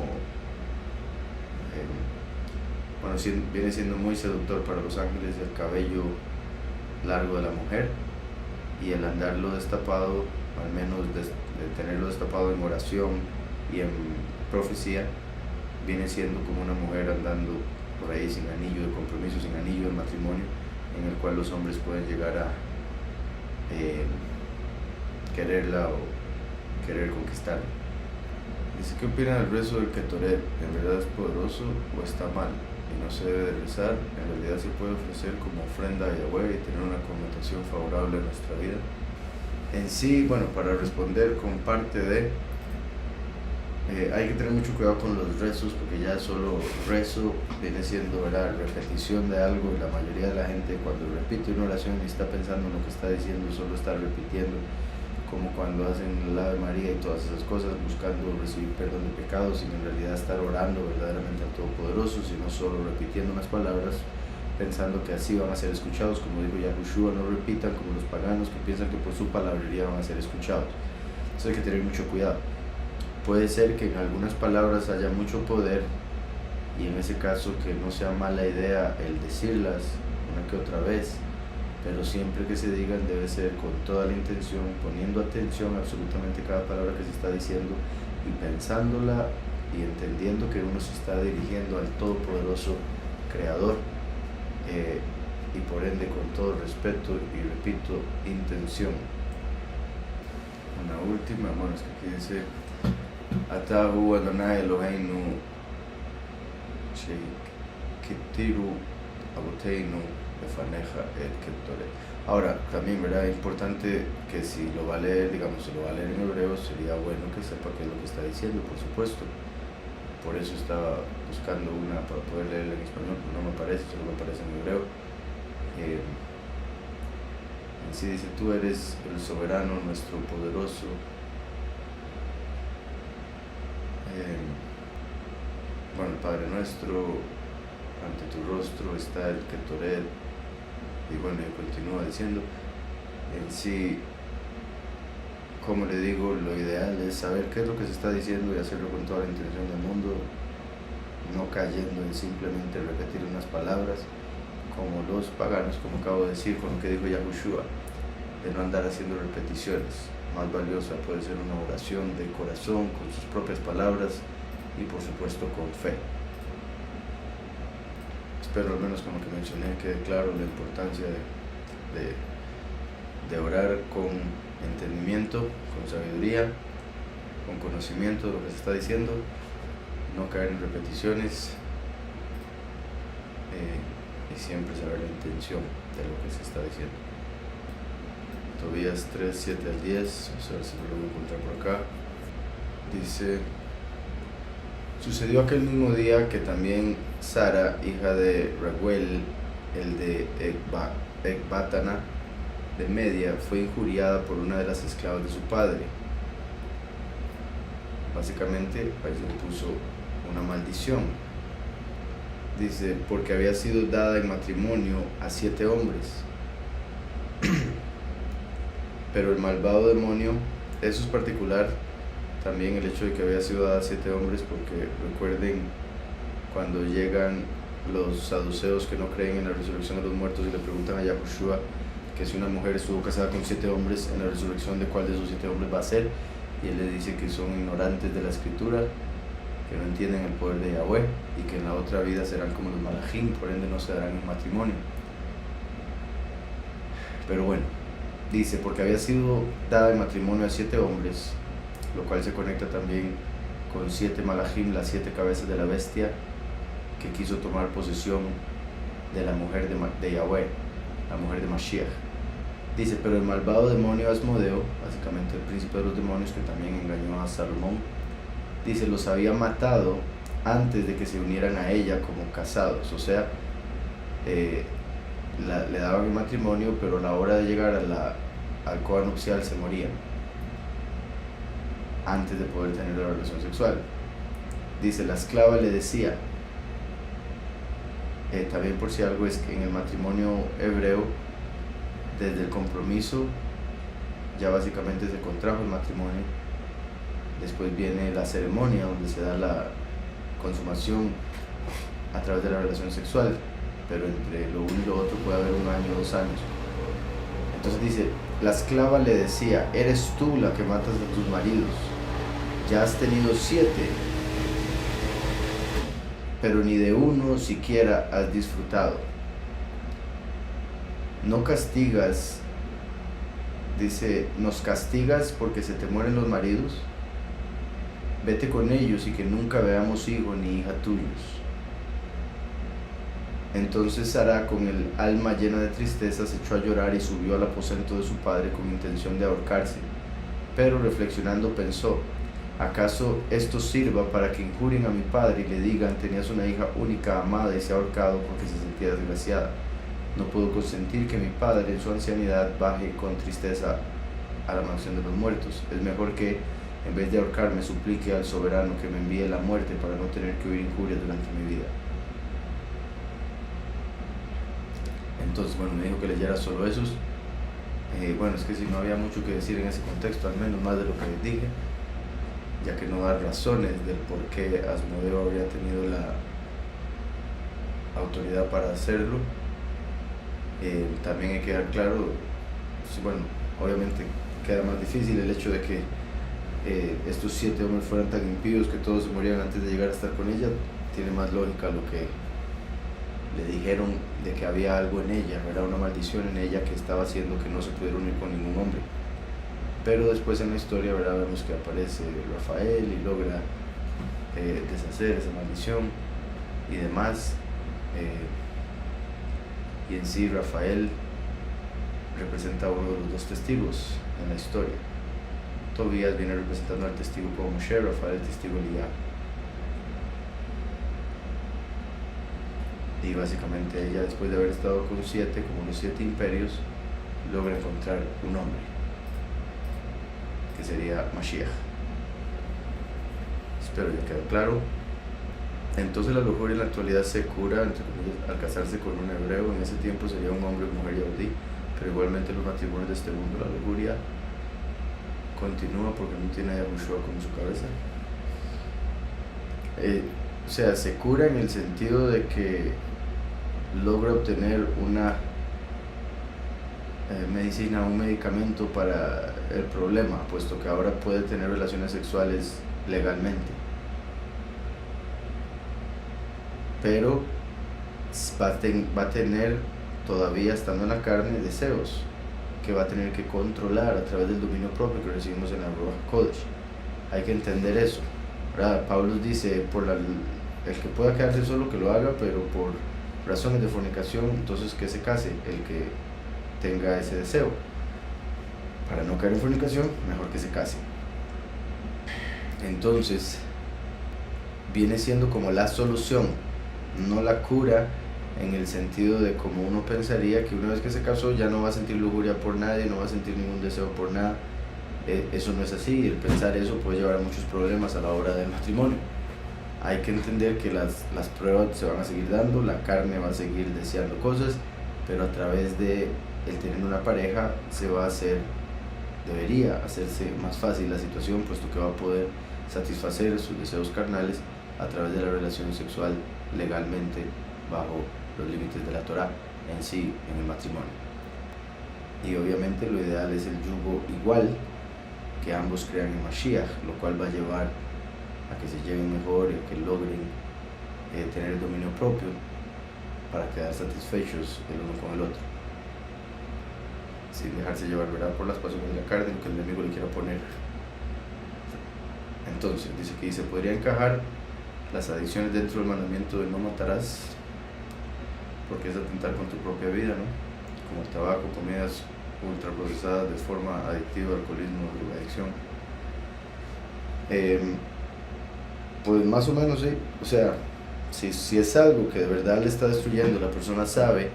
viene siendo muy seductor para los ángeles el cabello largo de la mujer, y el andarlo destapado, al menos de tenerlo destapado en oración y en profecía, viene siendo como una mujer andando por ahí sin anillo de compromiso, sin anillo de matrimonio, en el cual los hombres pueden llegar a quererla o querer conquistarla. Dice, ¿qué opinan del rezo del Ketoret? ¿En verdad es poderoso o está mal? Y no se debe de rezar. En realidad se puede ofrecer como ofrenda a Yahweh y tener una connotación favorable en nuestra vida. En sí, bueno, para responder con parte de, hay que tener mucho cuidado con los rezos, porque ya solo rezo viene siendo, ¿verdad?, repetición de algo, y la mayoría de la gente cuando repite una oración y está pensando en lo que está diciendo, solo está repitiendo, como cuando hacen el Ave María y todas esas cosas, buscando recibir perdón de pecados, sin en realidad estar orando verdaderamente al Todopoderoso, sino solo repitiendo unas palabras, pensando que así van a ser escuchados. Como dijo Yahushua, no repitan como los paganos que piensan que por su palabrería van a ser escuchados. Entonces hay que tener mucho cuidado. Puede ser que en algunas palabras haya mucho poder, y en ese caso que no sea mala idea el decirlas una que otra vez, pero siempre que se digan debe ser con toda la intención, poniendo atención a absolutamente cada palabra que se está diciendo y pensándola y entendiendo que uno se está dirigiendo al Todopoderoso Creador, y por ende con todo respeto y, repito, intención. Una última, bueno, es que aquí dice Atahu Adonai Eloheinu Shekitiru Aboteinu Efaneja el Ketoret. Ahora, también, ¿verdad?, es importante que si lo va a leer, digamos, si lo va a leer en hebreo, sería bueno que sepa qué es lo que está diciendo, por supuesto. Por eso estaba buscando una para poder leerla en español, pero no me aparece, solo me aparece en hebreo. En sí dice, tú eres el soberano, nuestro poderoso. Bueno, Padre nuestro, ante tu rostro está el Ketoret. Y bueno, y continúa diciendo, en sí, como le digo, lo ideal es saber qué es lo que se está diciendo y hacerlo con toda la intención del mundo, no cayendo en simplemente repetir unas palabras como los paganos, como acabo de decir con lo que dijo Yahushua, de no andar haciendo repeticiones. Más valiosa puede ser una oración de corazón, con sus propias palabras y por supuesto con fe. Espero al menos con lo que mencioné quede claro la importancia de orar con entendimiento, con sabiduría, con conocimiento de lo que se está diciendo, no caer en repeticiones, y siempre saber la intención de lo que se está diciendo. Tobías 3, 7 al 10, vamos a ver si lo voy a encontrar por acá. Dice, sucedió aquel mismo día que también Sara, hija de Raguel, el de Ecbatana de Media, fue injuriada por una de las esclavas de su padre. Básicamente, ahí se le puso una maldición. Dice, porque había sido dada en matrimonio a 7 hombres. Pero el malvado demonio, eso es particular, también el hecho de que había sido dada a 7 hombres, porque recuerden cuando llegan los saduceos que no creen en la resurrección de los muertos y le preguntan a Yahushua que si una mujer estuvo casada con 7 hombres, en la resurrección de cuál de esos 7 hombres va a ser, y él le dice que son ignorantes de la escritura, que no entienden el poder de Yahweh y que en la otra vida serán como los malajim, por ende no se darán en matrimonio. Pero bueno, dice, porque había sido dada en matrimonio a 7 hombres, lo cual se conecta también con 7 malajim, las 7 cabezas de la bestia, que quiso tomar posesión de la mujer de Yahweh, la mujer de Mashiach. Dice, pero el malvado demonio Asmodeo, básicamente el príncipe de los demonios que también engañó a Salomón, dice, los había matado antes de que se unieran a ella como casados, o sea, le daban el matrimonio, pero a la hora de llegar a la alcoba nupcial se morían antes de poder tener la relación sexual. Dice, la esclava le decía, también por si algo, es que en el matrimonio hebreo, desde el compromiso, ya básicamente se contrajo el matrimonio. Después viene la ceremonia donde se da la consumación a través de la relación sexual, pero entre lo uno y lo otro puede haber 1 año, 2 años. Entonces dice, la esclava le decía, eres tú la que matas a tus maridos, ya has tenido 7, pero ni de uno siquiera has disfrutado. No castigas, dice, nos castigas porque se te mueren los maridos. Vete con ellos y que nunca veamos hijo ni hija tuyos. Entonces Sara, con el alma llena de tristeza, se echó a llorar y subió al aposento de su padre con intención de ahorcarse. Pero reflexionando pensó, ¿acaso esto sirva para que injurien a mi padre y le digan, tenías una hija única, amada, y se ha ahorcado porque se sentía desgraciada? No puedo consentir que mi padre en su ancianidad baje con tristeza a la mansión de los muertos. Es mejor que, en vez de ahorcarme, suplique al soberano que me envíe la muerte para no tener que oír injurias durante mi vida. Entonces, bueno, me dijo que leyera solo esos. Bueno, es que si no había mucho que decir en ese contexto, al menos más de lo que les dije, ya que no da razones del por qué Asmodeo habría tenido la autoridad para hacerlo. También hay que dejar claro, bueno, obviamente queda más difícil el hecho de que estos 7 hombres fueran tan impíos que todos se morían antes de llegar a estar con ella. Tiene más lógica lo que le dijeron de que había algo en ella, era una maldición en ella que estaba haciendo que no se pudiera unir con ningún hombre. Pero después en la historia, ¿verdad?, vemos que aparece Rafael y logra deshacer esa maldición y demás. Y en sí Rafael representa a uno de los 2 testigos en la historia. Tobías viene representando al testigo como Moshe, Rafael el testigo Elías. Y básicamente ella, después de haber estado con 7, como los 7 imperios, logra encontrar un hombre, que sería Mashiach. Espero ya quedó claro. Entonces la lujuria en la actualidad se cura, entre comillas, al casarse con un hebreo. En ese tiempo sería un hombre o mujer yahudí, pero igualmente los matrimonios de este mundo, la lujuria continúa porque no tiene a Yahushua como su cabeza. O sea, se cura en el sentido de que logra obtener una medicina, un medicamento para el problema, puesto que ahora puede tener relaciones sexuales legalmente. Pero va a tener, todavía estando en la carne, deseos que va a tener que controlar a través del dominio propio que recibimos en la Ruach Kodesh. Hay que entender eso, ¿verdad? Pablo dice, el que pueda quedarse solo que lo haga, pero por razones de fornicación, entonces que se case el que tenga ese deseo. Para no caer en fornicación, mejor que se case. Entonces viene siendo como la solución, no la cura, en el sentido de como uno pensaría que una vez que se casó ya no va a sentir lujuria por nadie, no va a sentir ningún deseo por nada. Eso no es así. El pensar eso puede llevar a muchos problemas a la hora del matrimonio. Hay que entender que las pruebas se van a seguir dando, la carne va a seguir deseando cosas, pero a través de el tener una pareja debería hacerse más fácil la situación, puesto que va a poder satisfacer sus deseos carnales a través de la relación sexual legalmente bajo los límites de la Torah en sí, en el matrimonio. Y obviamente lo ideal es el yugo igual, que ambos crean en Mashiach, lo cual va a llevar a que se lleven mejor y a que logren tener el dominio propio para quedar satisfechos el uno con el otro, sin dejarse llevar, ¿verdad?, por las pasiones de la carne, lo que el enemigo le quiera poner. Entonces dice que se podría encajar las adicciones dentro del mandamiento de no matarás, porque es atentar con tu propia vida, ¿no? Como el tabaco, comidas ultraprocesadas de forma adictiva, alcoholismo, drogadicción. Pues más o menos sí, o sea, si es algo que de verdad le está destruyendo, la persona sabe,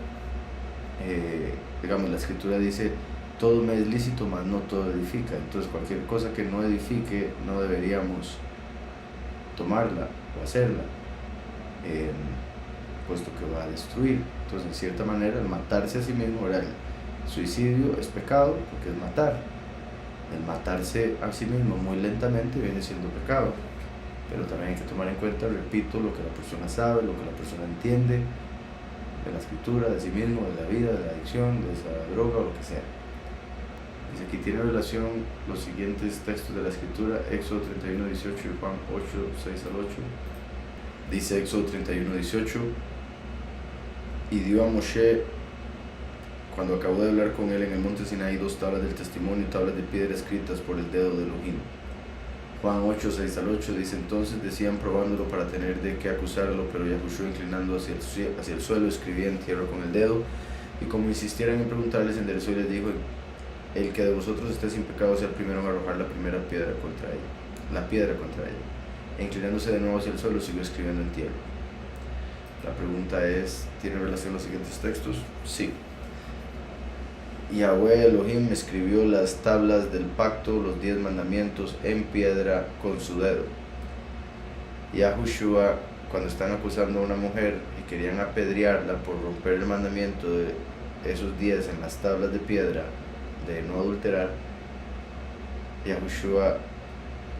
digamos, la escritura dice, todo me es lícito, mas no todo edifica. Entonces cualquier cosa que no edifique, no deberíamos tomarla o hacerla, puesto que va a destruir. Entonces, en cierta manera, el matarse a sí mismo, ¿verdad? El suicidio es pecado porque es matar. El matarse a sí mismo muy lentamente viene siendo pecado. Pero también hay que tomar en cuenta, repito, lo que la persona sabe, lo que la persona entiende de la escritura, de sí mismo, de la vida, de la adicción, de esa droga o lo que sea. Dice, aquí tiene relación los siguientes textos de la escritura: Éxodo 31:18 y Juan 8:6-8. Dice Éxodo 31:18, y dio a Moshe, cuando acabó de hablar con él en el monte Sinaí, 2 tablas del testimonio, tablas de piedra escritas por el dedo de Elohim. Juan 8:6-8 dice, entonces decían probándolo para tener de qué acusarlo, pero Yahushua, inclinando hacia el suelo, escribía en tierra con el dedo, y como insistieran en preguntarles, enderezó y les dijo, el que de vosotros esté sin pecado sea el primero en arrojar la piedra contra ella. E inclinándose de nuevo hacia el suelo, siguió escribiendo en tierra. La pregunta es, ¿tiene relación los siguientes textos? Sí. Yahweh Elohim escribió las tablas del pacto, los 10 mandamientos, en piedra con su dedo. Yahushua, cuando están acusando a una mujer y querían apedrearla por romper el mandamiento de esos 10 en las tablas de piedra, de no adulterar, Yahushua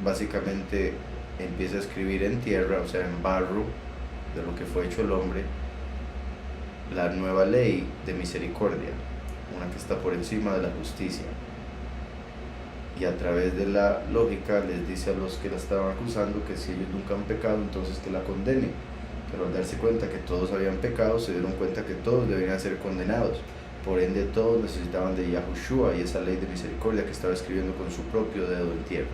básicamente empieza a escribir en tierra, o sea, en barro, de lo que fue hecho el hombre, la nueva ley de misericordia, una que está por encima de la justicia. Y a través de la lógica les dice a los que la estaban acusando que si ellos nunca han pecado, entonces que la condenen. Pero al darse cuenta que todos habían pecado, se dieron cuenta que todos deberían ser condenados. Por ende, todos necesitaban de Yahushua y esa ley de misericordia que estaba escribiendo con su propio dedo en tierra.